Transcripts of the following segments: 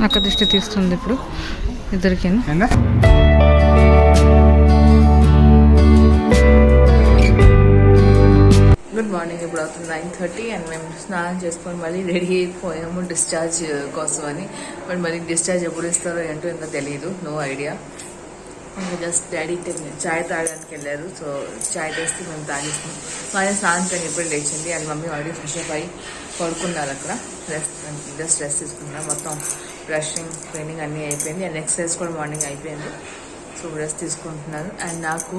అక్క దృష్టి తీస్తుంది ఇప్పుడు ఇద్దరికి. Good morning. ఇప్పుడు అవుతుంది 9:30 అండ్ మేము స్నానం చేసుకొని మళ్ళీ రెడీ అయిపోయాము డిశ్చార్జ్ కోసం అని. బట్ మళ్ళీ డిశ్చార్జ్ ఎప్పుడు ఇస్తారో ఏంటో ఇంకా తెలియదు, నో ఐడియా. ఇంకా జస్ట్ డాడీ చాయ్ తాగడానికి వెళ్ళారు, సో చాయ్ తెస్తే మేము తాగేస్తాం. మళ్ళీ స్నానం కానీ ఎప్పుడు లేచింది and mummy already fresh up అయ్యి పడుకున్నారు అక్కడ. జస్ట్ రెస్ట్ తీసుకున్నారు. మొత్తం బ్రషింగ్ క్లీనింగ్ అన్నీ అయిపోయింది అండ్ ఎక్సర్సైజ్ కూడా మార్నింగ్ అయిపోయింది. సో రెస్ట్ తీసుకుంటున్నారు. అండ్ నాకు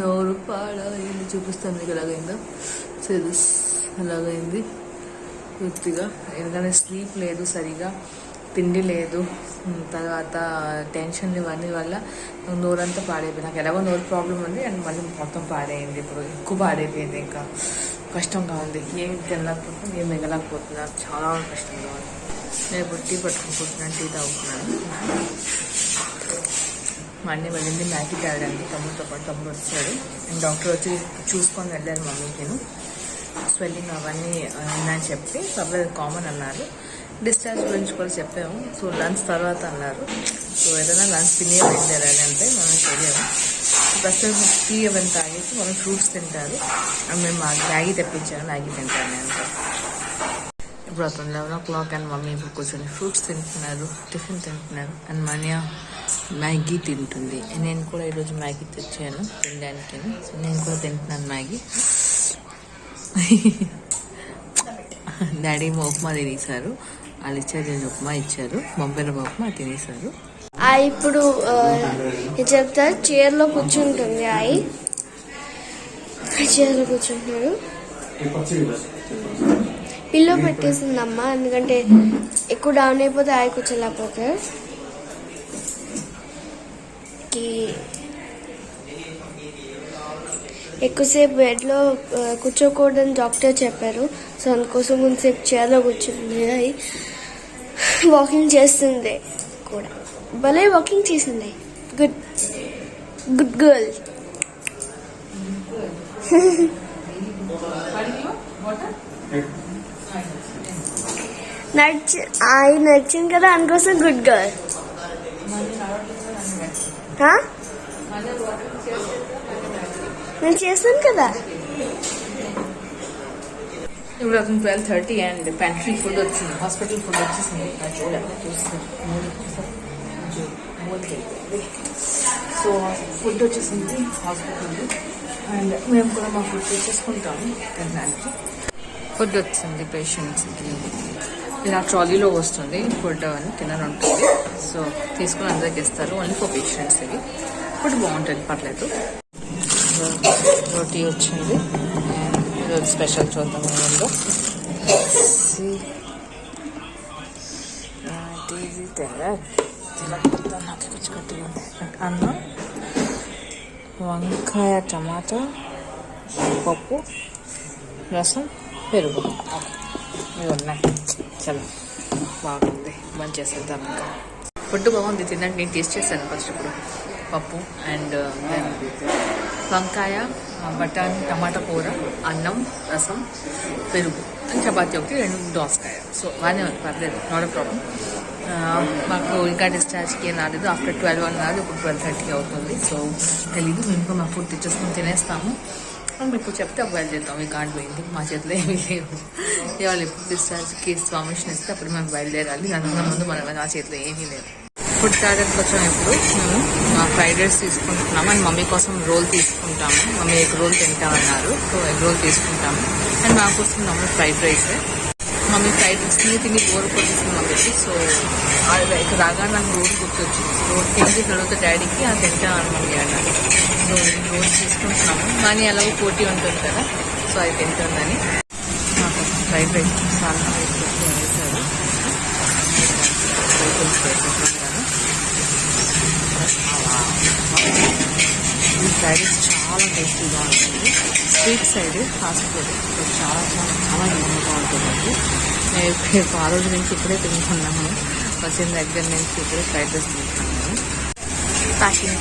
నోరు పాడైంది, చూపిస్తాను మీకు ఎలాగైందో. సిరీస్ అలాగైంది పూర్తిగా, ఎందుకంటే స్లీప్ లేదు సరిగా, తిండి లేదు, తర్వాత టెన్షన్ ఇవన్నీ వల్ల నోరంతా పాడైపోయింది. నాకు ఎలాగో నోరు ప్రాబ్లం ఉంది అండ్ మళ్ళీ మొత్తం పాడైంది. ఇప్పుడు ఎక్కువ పాడైపోయింది, ఇంకా కష్టంగా ఉంది. ఏం తినలేకపోతున్నాను, ఏం మిగలేకపోతున్నాను, చాలా కష్టంగా ఉంది. నేను ఇప్పుడు టీ పట్టుకుంటున్నాను, టీ తాగుతున్నాను. మళ్ళీ వెళ్ళింది మ్యాగీ తాగడానికి తమ్ముడితో పాటు. తమ్ముడు వచ్చాడు అండ్ డాక్టర్ వచ్చి చూసుకొని వెళ్ళారు మమ్మీకి. స్వెల్లింగ్ అవన్నీ ఉన్నాయని చెప్పి పర్లేదు కామన్ అన్నారు. డిశ్చార్జ్ గురించి కూడా చెప్పాము. సో లంచ్ తర్వాత అన్నారు. సో ఏదైనా లంచ్ తినే వెళ్ళారని అంటే మనం తెలియదు. ప్రస్తుతం టీ అవన్నీ తాగేసి మనం ఫ్రూట్స్ తింటారు అండ్ మేము మ్యాగీ తెప్పించాను, మ్యాగీ తింటాను అంటే. ఇప్పుడు అతను 11 అండ్ మమ్మీ ఇప్పుడు కూర్చొని ఫ్రూట్స్ తింటున్నారు, టిఫిన్ తింటున్నారు అండ్ మనియా మ్యాగీ తింటుంది. నేను కూడా ఈరోజు మ్యాగీ తెచ్చాను తినడానికి. సో నేను కూడా తింటున్నాను మ్యాగీ. డాడీ ఉప్మా తినేసారు, వాళ్ళు ఇచ్చారు, ఉప్మా ఇచ్చారు, బొంబాయి ఉప్మా తినేసారు. ఇప్పుడు చెప్తారు చైర్లో కూర్చుంటుంది. చైర్లో కూర్చుంటున్నాడు. పిల్లో పెట్టేసిందమ్మా, ఎందుకంటే ఎక్కువ డౌన్ అయిపోతే కూర్చోలేకపోతే. ఎక్కువసేపు బెడ్లో కూర్చోకూడదని డాక్టర్ చెప్పారు. సో అందుకోసం కొంతసేపు చైర్లో కూర్చుంది. వాకింగ్ చేస్తుంది కూడా, భలే వాకింగ్ చేసింది. Good good girl. నడిచింది కదా, అందుకోసం గుడ్ గర్ల్. నేను చేస్తాను కదా. ఇప్పుడు అతను 12:30 అండ్ పెంట్రీ ఫుడ్ వచ్చింది, హాస్పిటల్ ఫుడ్ వచ్చేసింది. సో ఫుడ్ వచ్చేసింది హాస్పిటల్ అండ్ మేము కూడా మా ఫుడ్ తెచ్చేసుకుంటాము తినడానికి. ఫుడ్ వచ్చింది పేషెంట్స్కి, ఇలా ట్రాలీలో వస్తుంది ఫుడ్ అని తిననుంటుంది. సో తీసుకుని అందరికి ఇస్తారు, ఓన్లీ ఫర్ పేషెంట్స్. ఇవి ఫుడ్ బాగుంటుంది, పర్లేదు. రోటీ వచ్చింది. ఈరోజు స్పెషల్ చూద్దాం ఏముందో. అన్నం, వంకాయ టమాటా, పప్పు, రసం, పెరుగు, ఇవి ఉన్నాయి. చాలా బాగుంది, మంచి చేసేద్దాం. ఇంకా ఫుడ్ బాగుంది, తినండి. నేను టేస్ట్ చేశాను ఫస్ట్. ఇప్పుడు పప్పు అండ్ వంకాయ, బటానీ, టమాటా కూర, అన్నం, రసం, పెరుగు, చపాతీ ఒకటి, 2 దోసకాయ. సో బాగానే ఉంది, పర్లేదు, నాట్ ప్రాబ్లం. మాకు ఇంకా డిశ్చార్జ్కి ఏం రాలేదు. ఆఫ్టర్ 12 అన్నారు, ఇప్పుడు 12:30 అవుతుంది. సో తెలీదు, మేము మా ఫుడ్ తెచ్చేసుకొని తినేస్తాము. ఇప్పుడు చెప్తే అబ్బాయిలు చేద్దాం. ఈ కార్డు పోయింది, మా చేతిలో ఏమీ లేవు. ఇవాళ ఎప్పుడు డిశ్చార్జ్కి పర్మిషన్ ఇస్తే అప్పుడు మేము బయలుదేరాలి. దానికన్నా ముందు నా చేతిలో ఏమీ లేదు. ఫుడ్ తాగడానికి వచ్చాము. ఇప్పుడు మేము ఫ్రైడ్ రైస్ తీసుకుంటున్నాము అండ్ మమ్మీ కోసం రోల్ తీసుకుంటాము. మమ్మీ ఎగ్ రోల్ తింటామన్నారు, సో ఎగ్ రోల్ తీసుకుంటాము. అండ్ మా కోసం mummy fried rice. Mummy fried rice తిని బోర్ కొట్టేసింది మమ్మీకి. సో ఇక్కడ రాగానే నాకు రోడ్ గుర్తొచ్చింది. రోడ్ తిండి తర్వాత డాడీకి అది తింటామని మమ్మీ అన్నారు. సో రోడ్ తీసుకుంటున్నాము. కానీ ఎలాగో పోటీ ఉంటుంది కదా, సో అది తింటుందని మాకు ఫ్రైడ్ రైస్ చాలా వేసారు. ఈ ఫ్రైడ్ రైస్ చాలా టేస్టీగా ఉంటుంది. స్ట్రీట్ సైడ్ హాస్పిటల్ చాలా చాలా చాలా ఇబ్బందిగా ఉంటుందండి. నేను ఆ రోజు నుంచి ఇప్పుడే తింటున్నాను, వచ్చిన దగ్గర నుంచి ఇప్పుడే ఫ్రైడ్ రైస్ తింటున్నాను. ప్యాకింగ్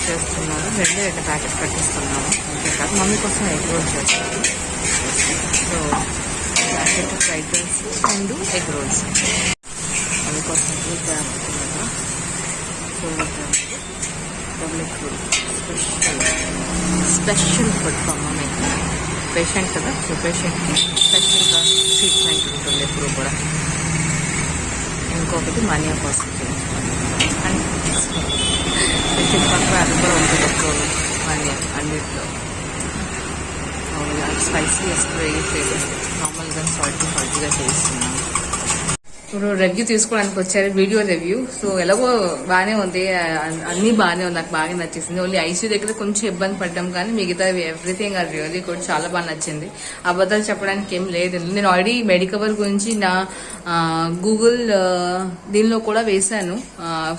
చేస్తున్నాను. 2 ప్యాకెట్స్ కట్టిస్తున్నాను. అంతే కాదు మమ్మీ కోసం ఎగ్ రోల్ చేస్తాను. So packet fried rice and egg rolls. అవి కోసం public food special food for mummy. Patient కదా, సో పేషెంట్కి స్పెషల్గా ట్రీట్మెంట్ ఉంటుంది ఎప్పుడు కూడా. ఇంకొకటి మానియా కోసం అండ్ పేషెంట్ పక్కన అది కూడా ఉంటుంది ఎక్కువ మానియా అన్నిట్లో. స్పైసీ అసలు వేయట్లేదు, నార్మల్గా సాల్టీగా చేస్తున్నాను. ఇప్పుడు రివ్యూ తీసుకోవడానికి వచ్చారు, వీడియో రివ్యూ. సో ఎలాగో బాగానే ఉంది, అన్నీ బాగానే ఉంది, నాకు బాగా నచ్చేసింది. ఓన్లీ ఐసీ దగ్గర కొంచెం ఇబ్బంది పడ్డాం, కానీ మిగతా ఎవ్రీథింగ్ ఆర్ రియల్లీ గుడ్, చాలా బాగా నచ్చింది. అబద్ధాలు చెప్పడానికి ఏం లేదు. నేను ఆల్రెడీ మెడికవర్ గురించి నా గూగుల్ దీనిలో కూడా వేశాను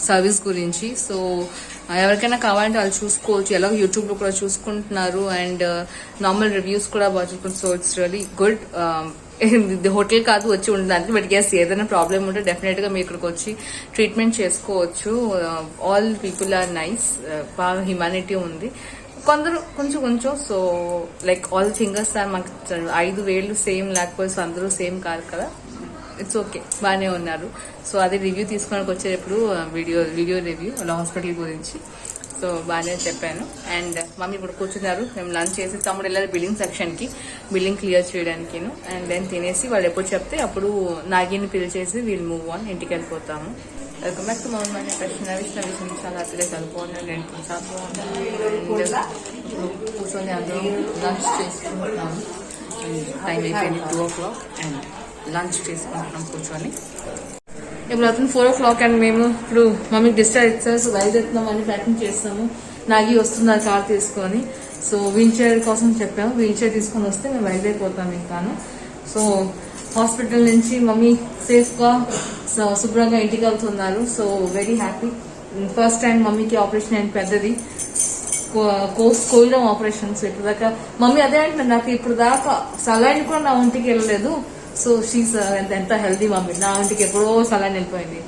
సర్వీస్ గురించి. సో ఎవరికైనా కావాలంటే వాళ్ళు చూసుకోవచ్చు, ఎలాగో యూట్యూబ్లో కూడా చూసుకుంటున్నారు, అండ్ నార్మల్ రివ్యూస్ కూడా బాగా చూసుకుంటారు. So it's really good. ఇది హోటల్ కాదు వచ్చి ఉండడానికి, బట్ గెస్ ఏదైనా ప్రాబ్లం ఉంటే డెఫినెట్ గా మీరు ఇక్కడికి వచ్చి ట్రీట్మెంట్ చేసుకోవచ్చు. ఆల్ పీపుల్ ఆర్ నైస్, బాగా హ్యుమానిటీ ఉంది. కొందరు కొంచెం so like all fingers are మాకు 5 వేళ్ళు సేమ్ లేకపోతే అందరూ సేమ్ కాదు కదా, ఇట్స్ ఓకే, బాగానే ఉన్నారు. సో అది రివ్యూ తీసుకోవడానికి వచ్చేటప్పుడు వీడియో రివ్యూ అలా హాస్పిటల్ గురించి. సో బాగానే చెప్పాను. అండ్ మమ్మీ ఇప్పుడు కూర్చున్నారు, మేము లంచ్ చేసి తమ్ముడు వెళ్ళారు బిల్లింగ్ సెక్షన్కి, బిల్లింగ్ క్లియర్ చేయడానికి. అండ్ దెన్ తినేసి వాళ్ళు ఎప్పుడు చెప్తే అప్పుడు నాగిని పిలిచేసి వీళ్ళు మూవ్ ఆన్, ఇంటికి వెళ్ళిపోతాము. వెల్కమ్ బ్యాక్ టు మమ్మీ అనే ప్రశ్న విషయం చాలా హ్యాపీగా చదువుకోండి. నేను చాలా బాగున్నాను. కూర్చొని అందరూ లంచ్ చేసుకుంటున్నాము. టైం అయిపోయింది 2 o'clock అండ్ లంచ్ చేసుకుంటున్నాం కూర్చొని. ఇప్పుడు అతను 4 o'clock అండ్ మేము ఇప్పుడు మమ్మీకి డిశ్చార్జ్ ఇచ్చారు. సో బయలుదేరుతున్నాం అని ప్యాకింగ్ చేస్తాము. నాగి వస్తున్నారు కార్ తీసుకొని. సో వీల్ చైర్ కోసం చెప్పాము, వీల్ చైర్ తీసుకొని వస్తే మేము బయలుదేరిపోతాం ఇంకాను. సో హాస్పిటల్ నుంచి మమ్మీ సేఫ్గా శుభ్రంగా ఇంటికి వెళ్తున్నారు. So very happy. First time మమ్మీకి ఆపరేషన్ అయిన పెద్దది, కోయడం ఆపరేషన్స్. ఇప్పుడు దాకా మమ్మీ అదే అంటున్నాను, నాకు ఇప్పుడు దాకా సలైన్ కూడా నా ఒంటికి వెళ్ళలేదు. సో షీస్ ఎంత హెల్దీ మమ్మీ, నా ఇంటికి ఎప్పుడో సలైన్ వెళ్ళిపోయింది.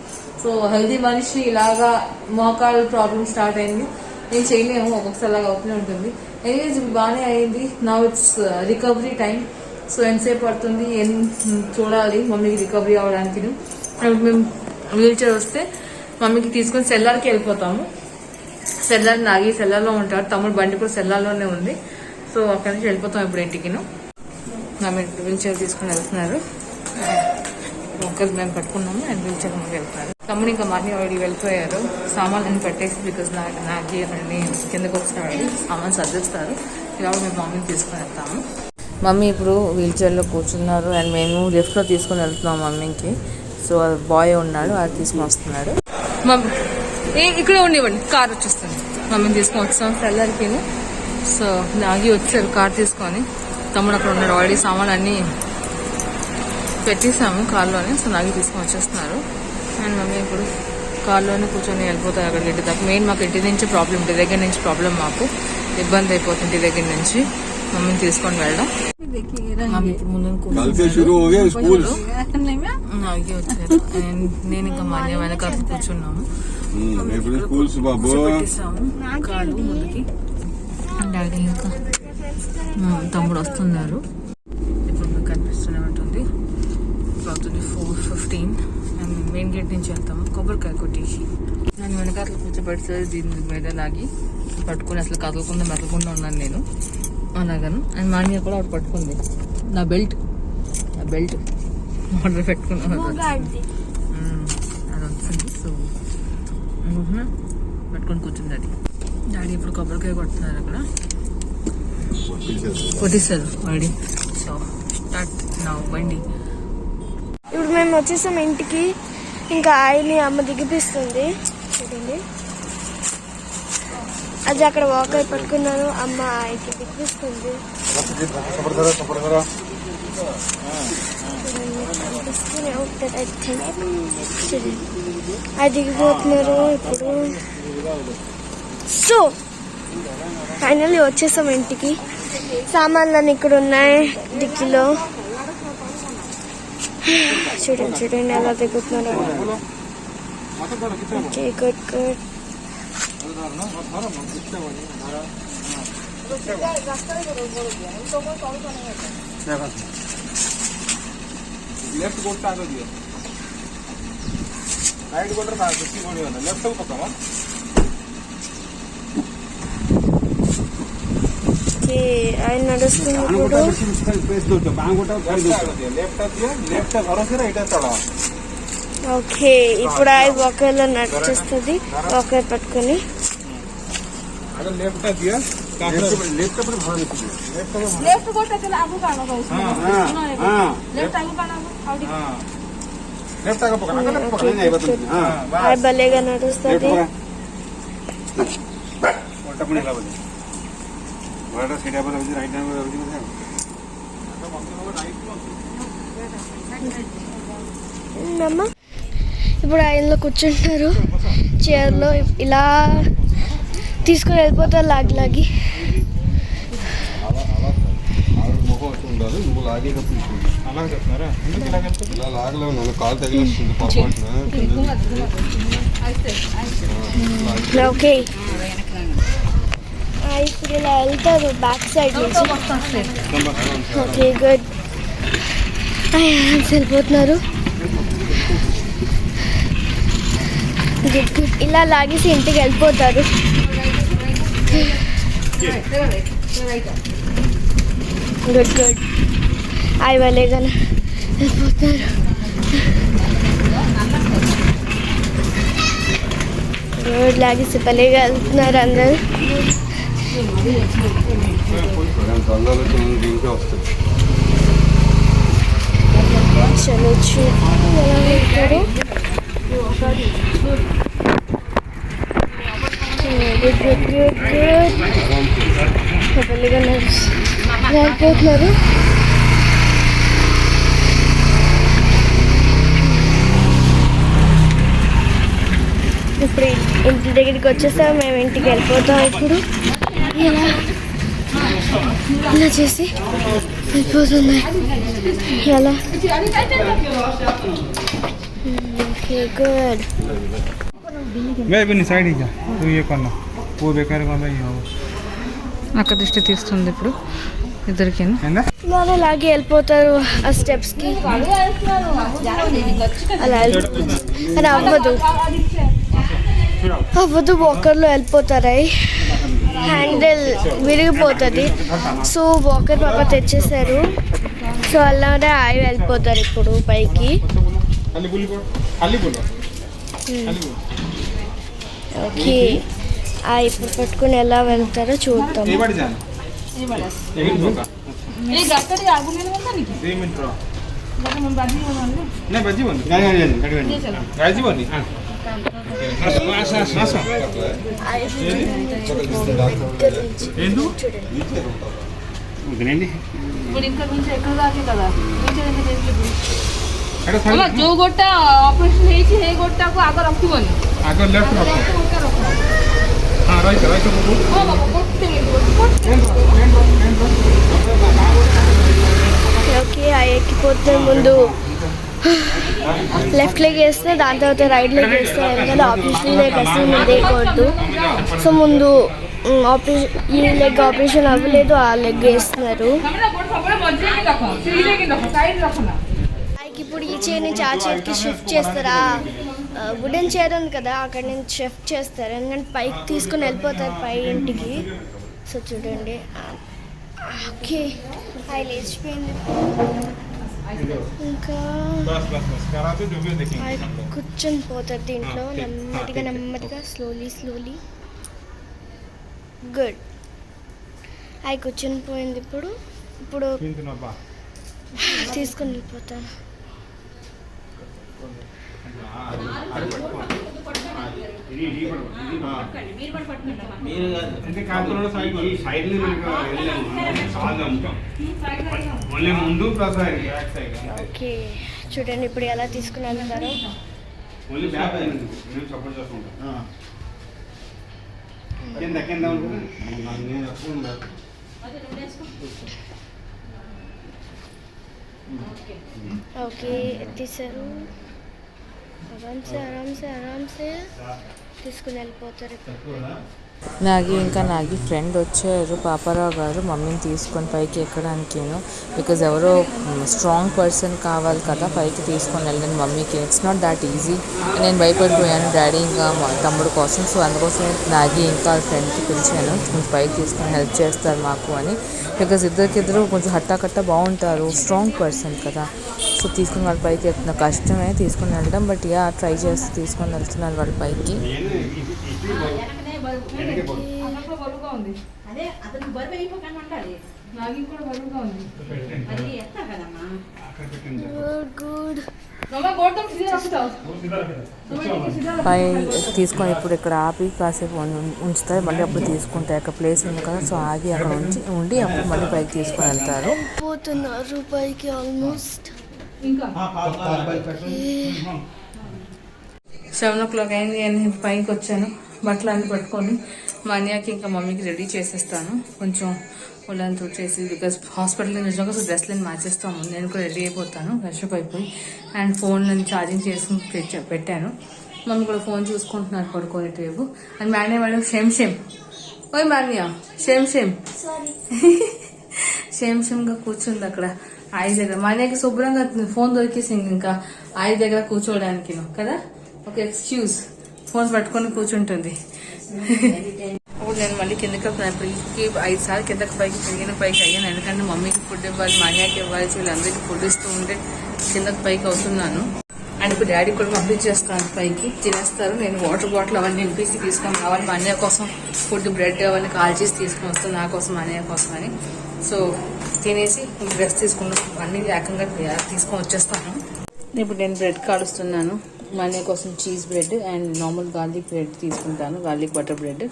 సో హెల్దీ మనిషి ఇలాగా మోకాలు ప్రాబ్లమ్ స్టార్ట్ అయింది, నేను చేయలేము, ఒక్కొక్కసారి అలాగా అవుతూనే ఉంటుంది. ఎనీవేస్ బాగానే అయింది. Now it's recovery time. So ఎంతసేపు పడుతుంది చూడాలి మమ్మీకి రికవరీ అవ్వడానికి. మేము వీల్ చైర్ వస్తే మమ్మీకి తీసుకొని సెల్లార్కి వెళ్ళిపోతాము. సెల్లార్ నాగి సెల్లార్లో ఉంటారు, తమ్ముడు బండి కూడా సెల్లార్లోనే ఉంది. సో అక్కడి నుంచి వెళ్ళిపోతాం ఇప్పుడు ఇంటికి. మమ్మీ వీల్ చైర్ తీసుకుని వెళ్తున్నారు, ఒకరు మేము పట్టుకున్నాము అండ్ వీల్ చైర్ ముందు వెళ్తున్నారు. తమ్ముడు ఇంకా మార్నింగ్ ఆల్రెడీ వెళ్ళిపోయారు, సామాన్లు పెట్టేసి, బికాజ్ నాగి అని కిందకు వస్తాడు, సామాన్ సర్దిస్తారు. ఇలా మేము మమ్మీని తీసుకుని వెళ్తాము. మమ్మీ ఇప్పుడు వీల్ చైర్లో కూర్చున్నారు అండ్ మేము లిఫ్ట్లో తీసుకుని వెళ్తున్నాం మమ్మీకి. సో బాయ్ ఉన్నాడు, అది తీసుకుని వస్తున్నాడు. మమ్మీ ఇక్కడ ఉండివ్వండి, కార్ వచ్చేస్తుంది. మమ్మీని తీసుకొని వచ్చాం సెల్లర్కి. సో నాగి వచ్చారు కార్ తీసుకొని, తమ్ముడు అక్కడ ఉన్నాడు. ఆల్రెడీ సామాన్లు అన్నీ పెట్టేసాము కార్లోనే. సో నాగి తీసుకొని వచ్చేస్తున్నారు అండ్ మమ్మీ ఇప్పుడు కార్లోనే కూర్చొని వెళ్ళిపోతారు అక్కడికి, ఇంటి దాకా. మెయిన్ మాకు ఇంటి నుంచి ప్రాబ్లం, ఇంటి దగ్గర నుంచి ప్రాబ్లం, మాకు ఇబ్బంది అయిపోతుంది ఇంటి దగ్గర నుంచి మమ్మీని తీసుకొని వెళ్ళడం. మమ్మీ ఇప్పుడు ముందు నాగి వచ్చారు అండ్ నేను ఇంకా మనీ వెనకాల కూర్చున్నాము. పెట్టేసాము కాళ్ళు ముందుకి. డాడీ ఇంకా తమ్ముడు వస్తున్నారు. ఇప్పుడు మీకు కనిపిస్తూనే ఉంటుంది. ఇప్పుడు అవుతుంది 4:15 అండ్ మెయిన్ గేట్ నుంచి వెళ్తాము. కొబ్బరికాయ కొట్టేసి నన్ను వెనకాల కూర్చోబెడితే దీని మీద లాగి పట్టుకుని అసలు కదలకుండా మెదలకుండా ఉన్నాను నేను అలాగను. అండ్ మాన్య కూడా ఒకటి పట్టుకుంది, నా బెల్ట్ ఆర్డర్ పెట్టుకున్నాను, అది వచ్చింది. సో పట్టుకొని కూర్చుంది అది. డాడీ ఇప్పుడు కొబ్బరికాయ కొడుతున్నారు అక్కడ, కొట్టేశారు ఆల్రెడీ. సో స్టార్ట్ నా బండి. ఇప్పుడు మేము వచ్చేసాం ఇంటికి. ఇంకా ఆయన్ని అమ్మ దిగిపిస్తుంది చూడండి, అది అక్కడ వాక్ అయి పట్టుకున్నాను. అమ్మ ఆయనకి దిగిపిస్తుంది. అది దిగిపోతున్నారు ఇప్పుడు. సో ఫైనల్లీ వచ్చేసాం ఇంటికి. సామాన్లన్నీ ఇక్కడ ఉన్నాయి డిక్కీలో. చూడండి ఎలా దిగుతున్నారు. Okay good good. राइट बोल रहा था लेफ्ट को पकड़ो ఓకే ఆయన నడుస్తుంది ఇప్పుడు लेफ्ट भरोसे राइट चढ़ा ఓకే ఇప్పుడు ఆయన వాకర్లో నడిచేస్తుంది వాకర్ పట్టుకొని अगर लेफ्ट दिया लेफ्ट पर भाग लेफ्ट गोटा चला आगू काढा पाऊस हां लेफ्ट आगू काढा हावडी लेफ्ट आगे पकड़ना लेफ्ट पकड़ना नहीं बता हां ఆయన భలేగా నడుస్తుంది उल्टा पड़े ला बोले बड़ा सीधा पर राइट हैंड में रखी है అమ్మ ఇప్పుడు ఆయనలో కూర్చుంటున్నారు చైర్లో ఇలా తీసుకొని వెళ్ళిపోతారు లాగి నువ్వు లాగే అలా చెప్తున్నారా ఎందుకు ఇలా చెప్తారు ఇలా లాగలేవు నన్ను కాలు తగిలిస్తుంది పొరపాటున ఓకే ఇప్పుడు ఇలా వెళ్తారు బ్యాక్ సైడ్ నుంచి ఓకే గుడ్ వెళ్ళిపోతున్నారు గుడ్ గుడ్ ఇలా లాగేసి ఇంటికి వెళ్ళిపోతారు గుడ్ గుడ్ అవి వాళ్ళేగానే వెళ్ళిపోతున్నారు గుడ్ లాగేసి భలేగా వెళ్తున్నారు అందరు తొందరలో దీంట్లో వస్తుంది చలో చూడు ఎలా వెళ్తారు గుడ్ గుడ్ గుడ్ గుడ్ భలేగా వెళ్ళిపోతున్నారు ఇప్పుడు ఇంటి దగ్గరికి వచ్చేస్తాం మేము ఇంటికి వెళ్ళిపోతాం ఇప్పుడు ఇలా ఇలా చేసి వెళ్ళిపోతున్నాయి ఎలా ఓకే గుడ్ मैं भी नहीं साइड ही जा तू ये करना वो बेकार करना ही हो అక్క దృష్టి తీస్తుంది ఇప్పుడు ఇద్దరికి ఇలానే లాగి వెళ్ళిపోతారు ఆ స్టెప్స్కి అలా కానీ అవ్వదు వాకర్లో వెళ్ళిపోతారు అవి హ్యాండిల్ విరిగిపోతుంది సో వాకర్ పాప తెచ్చేసారు సో అలానే ఆయి వెళ్ళిపోతారు ఇప్పుడు పైకి खाली बोली खाली बोलो खाली बोलो ఓకే ఆ ఇప్పుడు పట్టుకుని ఎలా వెళ్తారో చూద్దాం ये बार जाना ये वाला एक धोखा ए गाड़ी आगू में बंदा नहीं 2 मिनट रहो गाड़ी में बाजी होना नहीं बाजी बंद गाड़ी ये चलो गाड़ी बंद हां ఏందు వదిలేండి ఇప్పుడు ఇంకా నుంచి ఎక్కడ దాకే కదా నుంచి ఎంత చేసి అక్కడ అమ్మ जो गोटा ऑपरेशन ହେଇଛି हे गोटा को आगे रखिबନି आगे लेफ्ट रखो हां राइट राइट को ओ बाबा कोटे ఓకే ఆ ఎక్కిపోతే ముందు లెఫ్ట్ లెగ్ వేస్తే దాని తర్వాత రైట్ లెగ్ వేస్తే ఎందుకంటే ఆపరేషన్ లెగ్ అసలు ముందు వేయకూడదు సో ముందు ఈ లెగ్ ఆపరేషన్ అవ్వలేదు ఆ లెగ్ వేస్తున్నారు हमरा गोट सबरे मजे की रखो सीधे की रखो साइड रखो ना ఇప్పుడు ఈ చైర్ నుంచి ఆ చైర్కి షిఫ్ట్ చేస్తారా వుడెన్ చైర్ ఉంది కదా అక్కడ నుంచి షిఫ్ట్ చేస్తారు ఎందుకంటే పైకి తీసుకుని వెళ్ళిపోతారు పై ఇంటికి సో చూడండి ఓకే అది లేచిపోయింది ఇంకా बस बस बस करा तो जो भी देखेंगे हम लोग కూర్చొని పోతారు దీంట్లో నెమ్మదిగా నెమ్మదిగా స్లోలీ గుడ్ అవి కూర్చొని పోయింది ఇప్పుడు ఇప్పుడు पिंतु नबा తీసుకుని వెళ్ళిపోతాను అంటే కాంట్రోల్ సైడ్ ఈ సైడ్ ని మనకు వెళ్ళాము చాలా ఉంటాం మళ్ళీ ముందు ప్లస్ బ్యాక్ సైడ్ ఓకే చూడండి ఇప్పుడు ఎలా తీసుకుని వెళ్తారో ఓన్లీ బ్యాక్ నేను సపోర్ట్ చేసుకుంటాను కింద కింద ఉంటుంది నేను ఎప్పుడు ఉండాలి ఓకే తీసారు ఆరామ్సే తీసుకుని వెళ్ళిపోతారు ఇప్పుడు నాగి ఇంకా నాగి ఫ్రెండ్ వచ్చారు పాపారావు గారు మమ్మీని తీసుకొని పైకి ఎక్కడానికేను. బికాజ్ ఎవరో స్ట్రాంగ్ పర్సన్ కావాలి కదా పైకి తీసుకొని వెళ్ళండి మమ్మీకి. It's not that easy. నేను భయపడిపోయాను డాడీ ఇంకా మా తమ్ముడు కోసం. సో అందుకోసం నాగి ఇంకా ఫ్రెండ్కి పిలిచాను కొంచెం పైకి తీసుకొని హెల్ప్ చేస్తారు మాకు అని. బికాజ్ ఇద్దరికిద్దరు కొంచెం హట్టాకట్ట బాగుంటారు, స్ట్రాంగ్ పర్సన్ కదా. సో తీసుకుని వాళ్ళ పైకి వెళ్తున్నా కష్టమే తీసుకొని వెళ్ళడం. బట్ యా ట్రై చేసి తీసుకొని వెళ్తున్నారు వాళ్ళ పైకి. అక్కడ కూడా బరువుగా ఉంది. అదే అతను బరువు అయిపోకుండా ఉండాలి. నాగి కూడా బరువుగా ఉంది. అది ఎత్తా కదమ్మా. గుడ్. మమ్మ గోడతో సీదా రక్కుతావు. పై తీసుకొని ఇప్పుడు ఇక్కడ ఆపి కాసేపు ఉంచుతారు, మళ్ళీ అప్పుడు తీసుకుంటారు. అక్కడ ప్లేస్ ఉంది కదా, సో ఆగి అక్కడ ఉండి అప్పుడు మళ్ళీ పైకి తీసుకొని వెళ్తారు. పోతున్నారు పైకి ఆల్మోస్ట్. ఇంకా 7 o'clock అయింది అని పైకి వచ్చాను. బట్టలు అన్నీ పట్టుకొని మా అన్నయ్యకి ఇంకా మమ్మీకి రెడీ చేసేస్తాను. కొంచెం ఒళ్ళంతా తుడిచేసి బికాస్ హాస్పిటల్ నిజంగా సో డ్రెస్లను మార్చేస్తాము. నేను కూడా రెడీ అయిపోతాను ఫ్రెష్అప్ అయిపోయి. అండ్ ఫోన్లను ఛార్జింగ్ చేసుకుని పెట్టాను. మమ్మీ కూడా ఫోన్ చూసుకుంటున్నారు పడుకొని రేపు. అండ్ మేడం షేమ్ ఓయ్ మాన్య షేమ్ షేమ్గా కూర్చుంది అక్కడ ఆయి దగ్గర. మాన్యకి శుభ్రంగా ఫోన్ దొరికేసింది ఇంకా ఆయి దగ్గర కూర్చోవడానికి కదా. ఒక ఎక్స్క్యూజ్ ఫోన్స్ పట్టుకొని కూర్చుంటుంది. అప్పుడు నేను మళ్ళీ కిందకి వెళ్తున్నాను. ఇప్పటికి 5 సార్లు కిందకి పైకి అయ్యాను. ఎందుకంటే మమ్మీకి ఫుడ్ ఇవ్వాలి, మాన్యాకి ఇవ్వాలి, వీళ్ళందరికీ ఫుడ్ ఇస్తూ ఉంటే కిందకి పైకి అవుతున్నాను. అండ్ ఇప్పుడు డాడీ కూడా పంపించేస్తాను పైకి, తినేస్తారు. నేను వాటర్ బాటిల్ అవన్నీ నింపేసి తీసుకొని రావాలి. మా అన్నయ్య కోసం ఫుడ్ బ్రెడ్ అవన్నీ కాల్ చేసి తీసుకొని వస్తాను, నా కోసం మా అన్నయ్య కోసం అని. సో తినేసి డ్రెస్ తీసుకుని అన్ని ఏకంగా తీసుకొని వచ్చేస్తాను. ఇప్పుడు నేను బ్రెడ్ కాలుస్తున్నాను. మా అన్నయ్య కోసం cheese bread and normal garlic bread తీసుకుంటాను, గార్లిక్ బటర్ బ్రెడ్.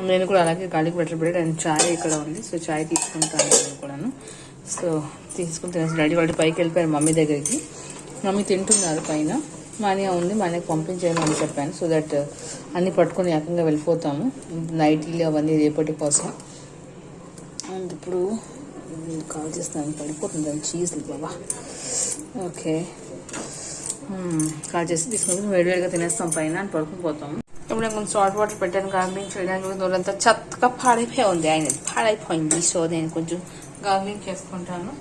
నేను కూడా అలాగే గార్లిక్ బటర్ బ్రెడ్ అండ్ చాయ్ ఇక్కడ ఉంది, సో చాయ్ తీసుకుంటాను నేను కూడాను. సో తీసుకుని తినేసి డాడీ వాళ్ళు పైకి వెళ్ళిపోయారు మమ్మీ దగ్గరికి. మమ్మీ తింటున్నారు పైన. మా అన్నయ్య ఉంది, మా అన్నయ్యకి పంపించేయమని చెప్పాను. సో దట్ అన్నీ పట్టుకొని ఏకంగా వెళ్ళిపోతాము నైటీలు అవన్నీ రేపటి కోసం. అండ్ ఇప్పుడు కాల్ చేస్తాను, పడిపోతుంది చీజ్లు బాబా. ఓకే కాల్ చేసి తీసుకుని వేడివేడిగా తినేస్తాం పైన అని పడుకుని పోతాము. ఇప్పుడు నేను కొంచెం సాల్ట్ వాటర్ పెట్టాను గార్గ్లింగ్ చేయడానికి. దూరంతా చక్కగా పాడైపోయింది. సో నేను కొంచెం గార్గ్లింగ్ చేసుకుంటాను.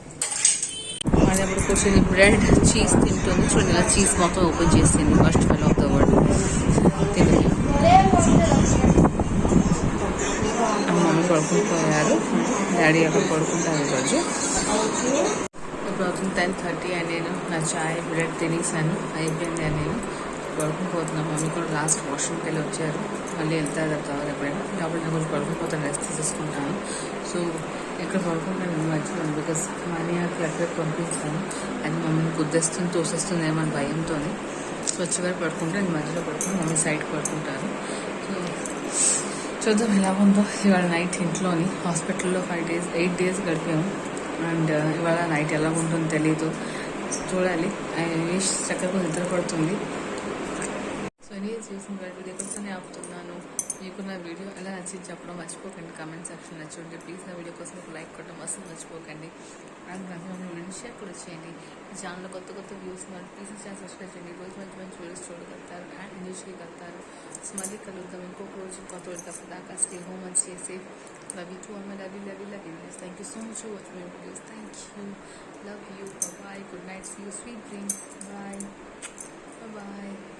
అది అప్పుడు కూర్చొని బ్రెడ్ చీజ్ తింటుంది. చూడండి ఇలా చీజ్ మొత్తం ఓపెన్ చేసింది. First fell of the word తింది. మమ్మీ పడుకుని పోయారు, డాడీ అక్కడ పడుకుంటారు ఈరోజు. ఇప్పుడు అవుతుంది 10:30 అని నేను నా చాయ్ బ్రెడ్ తినేసాను, అయిపోయింది అని నేను పడుకుని పోతున్నాను. మమ్మీ కూడా లాస్ట్ వాష్రూమ్కి వెళ్ళి వచ్చారు, మళ్ళీ వెళ్తారు తర్వాత ఎప్పుడైనా. అప్పుడు నేను కొంచెం పడుకుని పోతాను, రెస్ట్ తీసేసుకుంటాను. సో ఎక్కడ పడుకుంటాను నేను మధ్యలో, బికాస్ మనీ అక్కడ పంపిస్తాను. అది మమ్మీని గుద్దేస్తుంది తోసేస్తుంది ఏమని భయంతో. సో చివరి పడుకుంటే నేను మధ్యలో పడుకుని మమ్మీ సైడ్కి పడుకుంటాను. సో చూద్దాం ఎలా ఉందో. ఇవాళ నైట్ ఇంట్లోని హాస్పిటల్లో 8 days గడిపాము. అండ్ ఇవాళ నైట్ ఎలా ఉంటుందో తెలీదు, చూడాలి. చక్కగా నిద్ర పడుతుంది. సో నేను చూసిన వీడియో కోసమే ఆపుతున్నాను. మీకు నా వీడియో ఎలా నచ్చింది చెప్పడం మర్చిపోకండి. కామెంట్ సెక్షన్ నచ్చుంటే ప్లీజ్ నా వీడియో కోసం ఒక లైక్ కొట్టడం అసలు మర్చిపోకండి. అండ్ నాకు షేర్ కూడా చేయండి. ఈ ఛానల్లో కొత్త వ్యూస్ మరి ప్లీజ్ ఛానల్ సబ్స్క్రైబ్ చేయండి. రోజు మంచి వీడియోస్ చూడగలుగుతారు అండ్ ఎంజాయ్ చేయగలుగుతారు. సో మళ్ళీ కలుద్దాం ఇంకొక రోజు కొత్త వీడియో దాకా. Stay home and stay safe. Love you too, and my love you. Thank you so much for watching my videos. Thank you. Love you. Bye bye. Good night. See you. Sweet dreams. Bye. Bye bye.